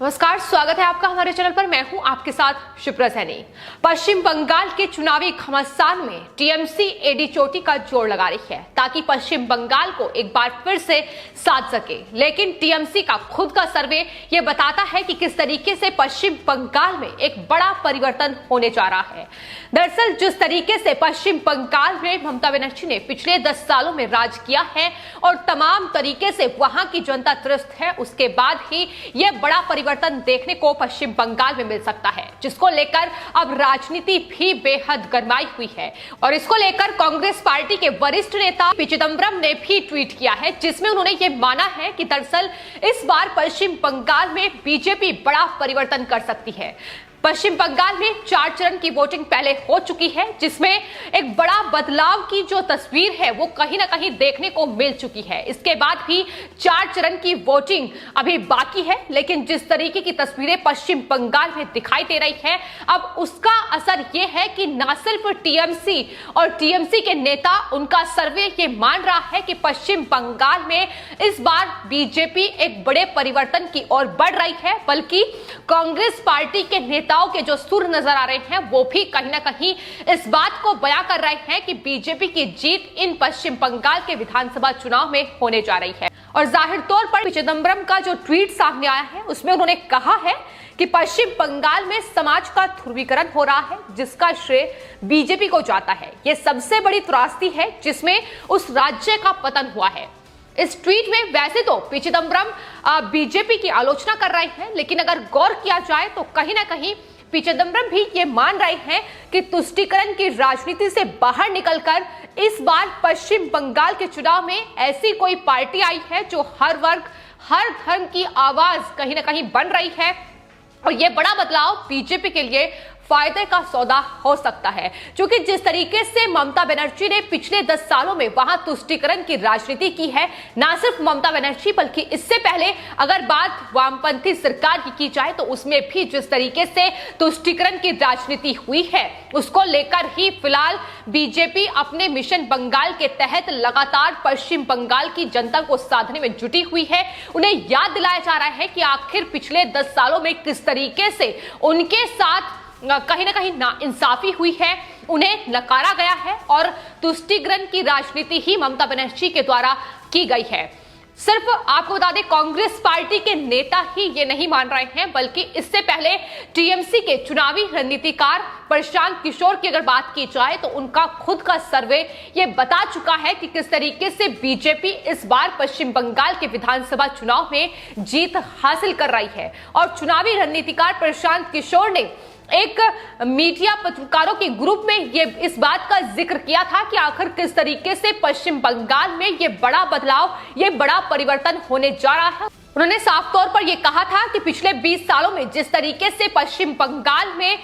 नमस्कार, स्वागत है आपका हमारे चैनल पर। मैं हूं आपके साथ शिप्रा सैनी। पश्चिम बंगाल के चुनावी घमासान में टीएमसी एडी चोटी का जोर लगा रही है ताकि पश्चिम बंगाल को एक बार फिर से साध सके। लेकिन टीएमसी का खुद का सर्वे ये बताता है कि किस तरीके से पश्चिम बंगाल में एक बड़ा परिवर्तन होने जा रहा है। दरअसल जिस तरीके से पश्चिम बंगाल में ममता बनर्जी ने पिछले 10 सालों में राज किया है और तमाम तरीके से वहां की जनता त्रस्त है, उसके बाद ही यह बड़ा परिवर्तन देखने को पश्चिम बंगाल में मिल सकता है, जिसको लेकर अब राजनीति भी बेहद गरमाई हुई है। और इसको लेकर कांग्रेस पार्टी के वरिष्ठ नेता पी चिदम्बरम ने भी ट्वीट किया है, जिसमें उन्होंने ये माना है कि दरअसल इस बार पश्चिम बंगाल में बीजेपी बड़ा परिवर्तन कर सकती है। पश्चिम बंगाल में 4 चरण की वोटिंग पहले हो चुकी है, जिसमें एक बड़ा बदलाव की जो तस्वीर है वो कहीं ना कहीं देखने को मिल चुकी है। इसके बाद भी 4 चरण की वोटिंग अभी बाकी है, लेकिन जिस तरीके की तस्वीरें पश्चिम बंगाल में दिखाई दे रही है, अब उसका असर ये है कि न सिर्फ टीएमसी और टीएमसी के नेता, उनका सर्वे ये मान रहा है कि पश्चिम बंगाल में इस बार बीजेपी एक बड़े परिवर्तन की ओर बढ़ रही है, बल्कि कांग्रेस पार्टी के नेताओं के जो सुर नजर आ रहे हैं वो भी कहीं ना कहीं इस बात को बयां कर रहे हैं कि बीजेपी की जीत इन पश्चिम बंगाल के विधानसभा चुनाव में होने जा रही है। और जाहिर तौर पर पी चिदम्बरम का जो ट्वीट सामने आया है उसमें उन्होंने कहा है कि पश्चिम बंगाल में समाज का ध्रुवीकरण हो रहा है, जिसका श्रेय बीजेपी को जाता है। यह सबसे बड़ी त्रासदी है जिसमें उस राज्य का पतन हुआ है। इस ट्वीट में वैसे तो पी चिदम्बरम बीजेपी की आलोचना कर रहे हैं, लेकिन अगर गौर किया जाए तो कहीं ना कहीं पी चिदम्बरम भी ये मान रहे हैं कि तुष्टीकरण की राजनीति से बाहर निकलकर इस बार पश्चिम बंगाल के चुनाव में ऐसी कोई पार्टी आई है जो हर वर्ग, हर धर्म की आवाज कहीं ना कहीं बन रही है, और यह बड़ा बदलाव बीजेपी के लिए फायदे का सौदा हो सकता है। क्योंकि जिस तरीके से ममता बनर्जी ने पिछले 10 सालों में वहां तुष्टीकरण की राजनीति की है, ना सिर्फ ममता बनर्जी बल्कि इससे पहले अगर बात वामपंथी सरकार की जाए तो उसमें भी जिस तरीके से तुष्टीकरण की राजनीति हुई है, उसको लेकर ही फिलहाल बीजेपी अपने मिशन बंगाल के तहत लगातार पश्चिम बंगाल की जनता को साधने में जुटी हुई है। उन्हें याद दिलाया जा रहा है कि आखिर पिछले 10 सालों में किस तरीके से उनके साथ कहीं ना कहीं नाइंसाफी हुई है, उन्हें नकारा गया है और तुष्टीकरण की राजनीति ही ममता बनर्जी के द्वारा की गई है। सिर्फ आपको बता दें, कांग्रेस पार्टी के नेता ही ये नहीं मान रहे हैं, बल्कि इससे पहले टीएमसी के चुनावी रणनीतिकार प्रशांत किशोर की अगर बात की जाए तो उनका खुद का सर्वे ये बता चुका है कि किस तरीके से बीजेपी इस बार पश्चिम बंगाल के विधानसभा चुनाव में जीत हासिल कर रही है। और चुनावी रणनीतिकार प्रशांत किशोर ने एक मीडिया पत्रकारों के ग्रुप में ये इस बात का जिक्र किया था कि आखिर किस तरीके से पश्चिम बंगाल में ये बड़ा बदलाव, ये बड़ा परिवर्तन होने जा रहा है। उन्होंने साफ तौर पर यह कहा था कि पिछले 20 सालों में जिस तरीके से पश्चिम बंगाल में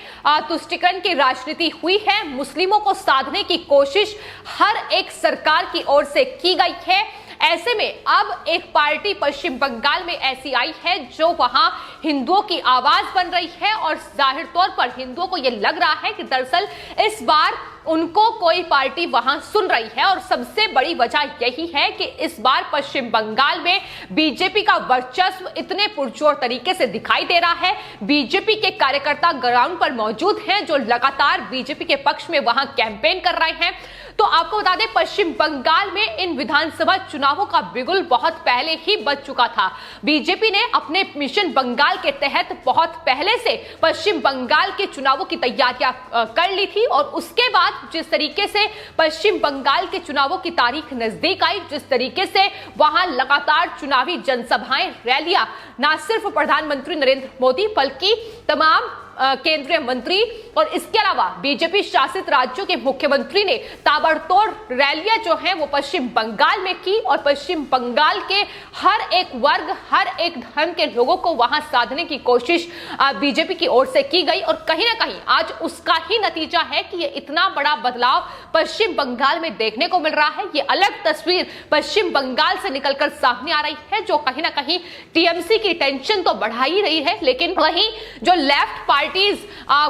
तुष्टीकरण की राजनीति हुई है, मुस्लिमों को साधने की कोशिश हर एक सरकार की ओर से की गई है, ऐसे में अब एक पार्टी पश्चिम बंगाल में ऐसी आई है जो वहां हिंदुओं की आवाज बन रही है। और जाहिर तौर पर हिंदुओं को यह लग रहा है कि दरअसल इस बार उनको कोई पार्टी वहां सुन रही है, और सबसे बड़ी वजह यही है कि इस बार पश्चिम बंगाल में बीजेपी का वर्चस्व इतने पुरजोर तरीके से दिखाई दे रहा है। बीजेपी के कार्यकर्ता ग्राउंड पर मौजूद हैं जो लगातार बीजेपी के पक्ष में वहां कैंपेन कर रहे हैं। तो आपको बता दें, पश्चिम बंगाल में इन विधानसभा चुनावों का बिगुल बहुत पहले ही बज चुका था। बीजेपी ने अपने मिशन बंगाल के तहत बहुत पहले से पश्चिम बंगाल के चुनावों की तैयारियां कर ली थी, और उसके बाद जिस तरीके से पश्चिम बंगाल के चुनावों की तारीख नजदीक आई, जिस तरीके से वहां लगातार चुनावी जनसभाएं, रैलियां, न सिर्फ प्रधानमंत्री नरेंद्र मोदी बल्कि तमाम केंद्रीय मंत्री और इसके अलावा बीजेपी शासित राज्यों के मुख्यमंत्री ने ताबड़तोड़ रैलियां जो हैं वो पश्चिम बंगाल में की, और पश्चिम बंगाल के हर एक वर्ग, हर एक धर्म के लोगों को वहां साधने की कोशिश बीजेपी की ओर से की गई। और कहीं ना कहीं आज उसका ही नतीजा है कि ये इतना बड़ा बदलाव पश्चिम बंगाल में देखने को मिल रहा है। ये अलग तस्वीर पश्चिम बंगाल से निकलकर सामने आ रही है, जो कहीं ना कहीं टीएमसी की टेंशन तो बढ़ा ही रही है, लेकिन वहीं जो left party parties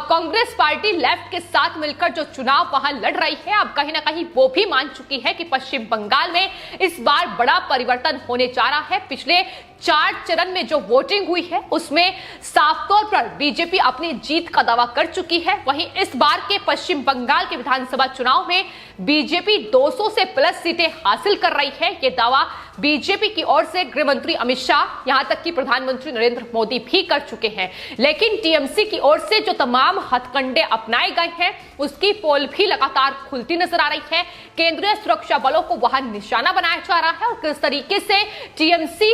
Congress party left के साथ मिलकर जो चुनाव वहां लड़ रही है, अब कहीं ना कहीं वो भी मान चुकी है कि पश्चिम बंगाल में इस बार बड़ा परिवर्तन होने जा रहा है। पिछले 4 चरण में जो वोटिंग हुई है उसमें साफ तौर पर बीजेपी अपनी जीत का दावा कर चुकी है। वहीं इस बार के पश्चिम बंगाल के विधानसभा चुनाव में बीजेपी 200 से प्लस सीटें हासिल कर रही है। यह दावा बीजेपी की ओर से गृह मंत्री अमित शाह, यहां तक कि प्रधानमंत्री नरेंद्र मोदी भी कर चुके हैं। लेकिन टीएमसी की ओर से जो तमाम हथकंडे अपनाए गए हैं उसकी पोल भी लगातार खुलती नजर आ रही है। केंद्रीय सुरक्षा बलों को वहां निशाना बनाया जा रहा है और किस तरीके से टीएमसी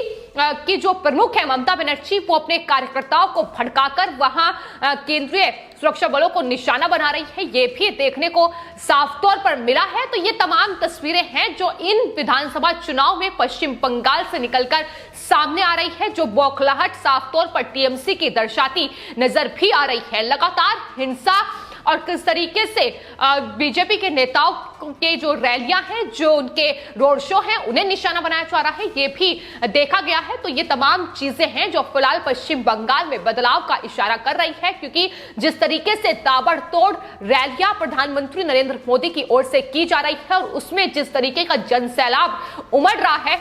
की जो प्रमुख है ममता बनर्जी, वो अपने कार्यकर्ताओं को भड़काकर वहां केंद्रीय सुरक्षा बलों को निशाना बना रही है, ये भी देखने को साफ तौर पर मिला है। तो ये तमाम तस्वीरें हैं जो इन विधानसभा चुनाव में पश्चिम बंगाल से निकलकर सामने आ रही है, जो बौखलाहट साफ तौर पर टीएमसी की दर्शाती नजर भी आ रही है। लगातार हिंसा और किस तरीके से बीजेपी के नेताओं के जो रैलियां हैं, जो उनके रोड शो हैं, उन्हें निशाना बनाया जा रहा है, ये भी देखा गया है। तो ये तमाम चीजें हैं जो फिलहाल पश्चिम बंगाल में बदलाव का इशारा कर रही है, क्योंकि जिस तरीके से ताबड़तोड़ रैलियां प्रधानमंत्री नरेंद्र मोदी की ओर से की जा रही है और उसमें जिस तरीके का जनसैलाब उमड़ रहा है,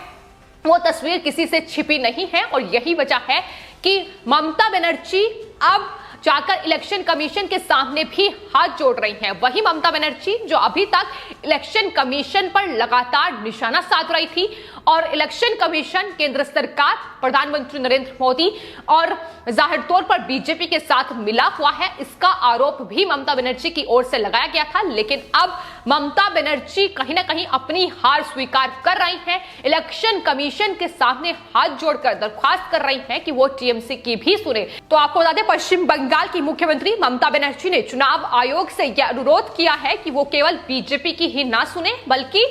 वो तस्वीर किसी से छिपी नहीं है। और यही वजह है कि ममता बनर्जी अब जाकर इलेक्शन कमीशन के सामने भी हाथ जोड़ रही हैं। वही ममता बनर्जी जो अभी तक इलेक्शन कमीशन पर लगातार निशाना साध रही थी और इलेक्शन कमीशन केंद्र सरकार, प्रधानमंत्री नरेंद्र मोदी और जाहिर तौर पर बीजेपी के साथ मिला हुआ है, इसका आरोप भी ममता बनर्जी की ओर से लगाया गया था। लेकिन अब ममता बनर्जी कहीं ना कहीं अपनी हार स्वीकार कर रही हैं, इलेक्शन कमीशन के सामने हाथ जोड़कर दरख्वास्त कर रही हैं कि वो टीएमसी की भी सुने। तो आपको बता दें, पश्चिम बंगाल की मुख्यमंत्री ममता बनर्जी ने चुनाव आयोग से यह अनुरोध किया है कि वो केवल बीजेपी की ही ना सुने बल्कि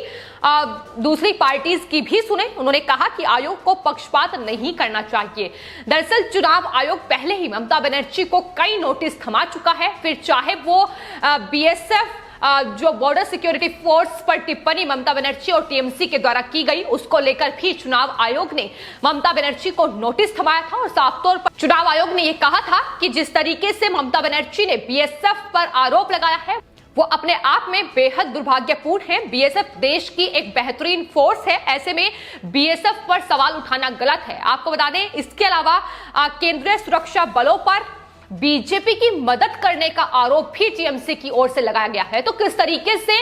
दूसरी पार्टीज की भी सुने। उन्होंने कहा कि आयोग को पक्षपात नहीं करना चाहिए। दरअसल चुनाव आयोग पहले ही ममता बनर्जी को कई नोटिस थमा चुका है, फिर चाहे वो बीएसएफ जो बॉर्डर सिक्योरिटी फोर्स पर टिप्पणी ममता बनर्जी और टीएमसी के द्वारा की गई, उसको लेकर भी चुनाव आयोग ने ममता बनर्जी को नोटिस थमाया था। और साफ तौर पर चुनाव आयोग ने यह कहा था कि जिस तरीके से ममता बनर्जी ने बीएसएफ पर आरोप लगाया है वो अपने आप में बेहद दुर्भाग्यपूर्ण है। बीएसएफ देश की एक बेहतरीन फोर्स है, ऐसे में बीएसएफ पर सवाल उठाना गलत है। आपको बता दें, इसके अलावा केंद्रीय सुरक्षा बलों पर बीजेपी की मदद करने का आरोप भी टीएमसी की ओर से लगाया गया है। तो किस तरीके से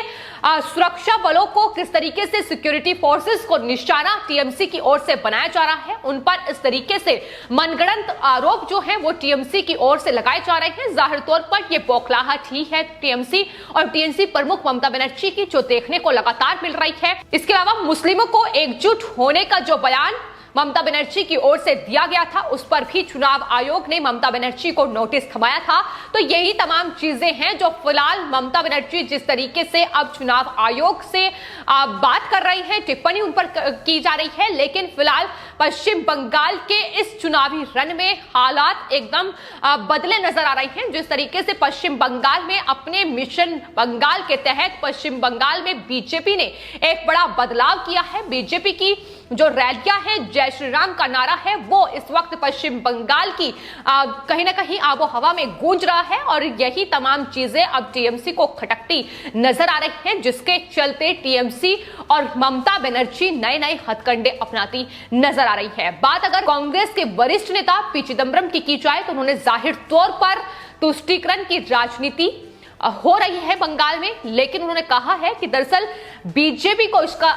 सुरक्षा बलों को, किस तरीके से सिक्योरिटी फोर्सेस को निशाना टीएमसी की ओर से बनाया जा रहा है, उन पर इस तरीके से मनगढ़ंत आरोप जो है वो टीएमसी की ओर से लगाए जा रहे हैं। जाहिर तौर पर यह बौखलाहट ही है टीएमसी और टीएमसी प्रमुख ममता बनर्जी की, जो देखने को लगातार मिल रही है। इसके अलावा मुस्लिमों को एकजुट होने का जो बयान ममता बनर्जी की ओर से दिया गया था, उस पर भी चुनाव आयोग ने ममता बनर्जी को नोटिस थमाया था। तो यही तमाम चीजें हैं जो फिलहाल ममता बनर्जी जिस तरीके से अब चुनाव आयोग से बात कर रही हैं, टिप्पणी उन पर की जा रही है। लेकिन फिलहाल पश्चिम बंगाल के इस चुनावी रण में हालात एकदम बदले नजर आ रहे हैं। जिस तरीके से पश्चिम बंगाल में अपने मिशन बंगाल के तहत पश्चिम बंगाल में बीजेपी ने एक बड़ा बदलाव किया है। बीजेपी की जो रैलियां हैं, जय श्री राम का नारा है, वो इस वक्त पश्चिम बंगाल की कहीं ना कहीं आबो हवा में गूंज रहा है और यही तमाम चीजें अब टीएमसी को खटकती नजर आ रही हैं, जिसके चलते टीएमसी और ममता बनर्जी नए नए हथकंडे अपनाती नजर आ रही है। बात अगर कांग्रेस के वरिष्ठ नेता पी चिदंबरम की जाए तो उन्होंने जाहिर तौर पर तुष्टीकरण की राजनीति हो रही है बंगाल में, लेकिन उन्होंने कहा है कि दरअसल बीजेपी को इसका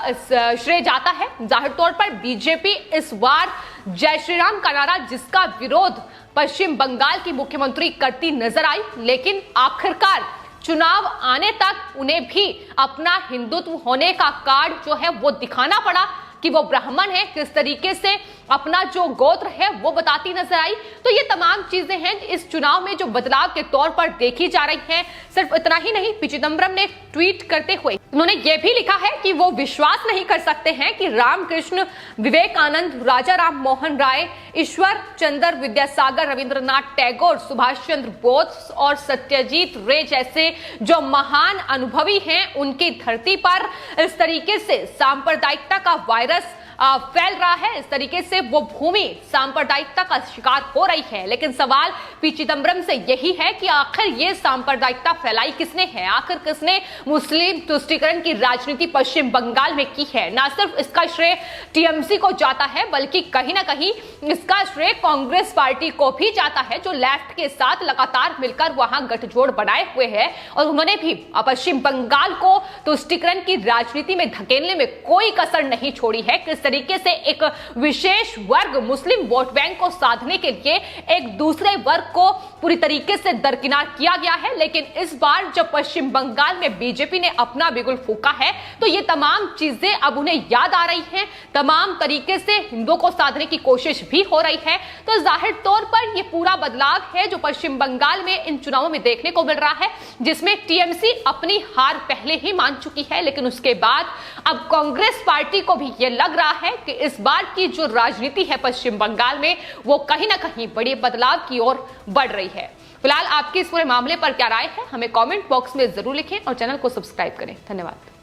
श्रेय जाता है। जाहिर तौर पर बीजेपी इस बार जय श्री राम का नारा, जिसका विरोध पश्चिम बंगाल की मुख्यमंत्री करती नजर आई, लेकिन आखिरकार चुनाव आने तक उन्हें भी अपना हिंदुत्व होने का कार्ड जो है वो दिखाना पड़ा कि वो ब्राह्मण है, किस तरीके से अपना जो गोत्र है वो बताती नजर आई। तो ये तमाम चीजें हैं इस चुनाव में जो बदलाव के तौर पर देखी जा रही हैं। सिर्फ इतना ही नहीं, पी चिदंबरम ने ट्वीट करते हुए उन्होंने ये भी लिखा है कि वो विश्वास नहीं कर सकते हैं कि रामकृष्ण, विवेकानंद, राजा राम मोहन राय, ईश्वर चंद्र विद्यासागर, रविंद्रनाथ टैगोर, सुभाष चंद्र बोस और सत्यजीत रे जैसे जो महान अनुभवी हैं, उनकी धरती पर इस तरीके से सांप्रदायिकता का वायरस फैल रहा है, इस तरीके से वो भूमि सांप्रदायिकता का शिकार हो रही है। लेकिन सवाल पी चिदम्बरम से यही है कि आखिर ये सांप्रदायिकता फैलाई किसने है, आखिर किसने मुस्लिम तुष्टीकरण की राजनीति पश्चिम बंगाल में की है। ना सिर्फ इसका श्रेय टीएमसी को जाता है, बल्कि कहीं ना कहीं इसका श्रेय कांग्रेस पार्टी को भी जाता है, जो लेफ्ट के साथ लगातार मिलकर वहां गठजोड़ बनाए हुए है और उन्होंने भी पश्चिम बंगाल को तुष्टीकरण की राजनीति में धकेलने में कोई कसर नहीं छोड़ी है। किस तरीके से एक विशेष वर्ग मुस्लिम वोट बैंक को साधने के लिए एक दूसरे वर्ग को पूरी तरीके से दरकिनार किया गया है। लेकिन इस बार जब पश्चिम बंगाल में बीजेपी ने अपना बिगुल फूंका है तो ये तमाम चीजें अब उन्हें याद आ रही हैं, तमाम तरीके से हिंदुओं को साधने की कोशिश भी हो रही है। तो जाहिर तौर पर यह पूरा बदलाव है जो पश्चिम बंगाल में इन चुनावों में देखने को मिल रहा है, जिसमें टीएमसी अपनी हार पहले ही मान चुकी है। लेकिन उसके बाद अब कांग्रेस पार्टी को भी यह लग रहा है कि इस बार की जो राजनीति है पश्चिम बंगाल में वो कहीं ना कहीं बड़े बदलाव की ओर बढ़ रही है। फिलहाल आपकी इस पूरे मामले पर क्या राय है, हमें कमेंट बॉक्स में जरूर लिखें और चैनल को सब्सक्राइब करें। धन्यवाद।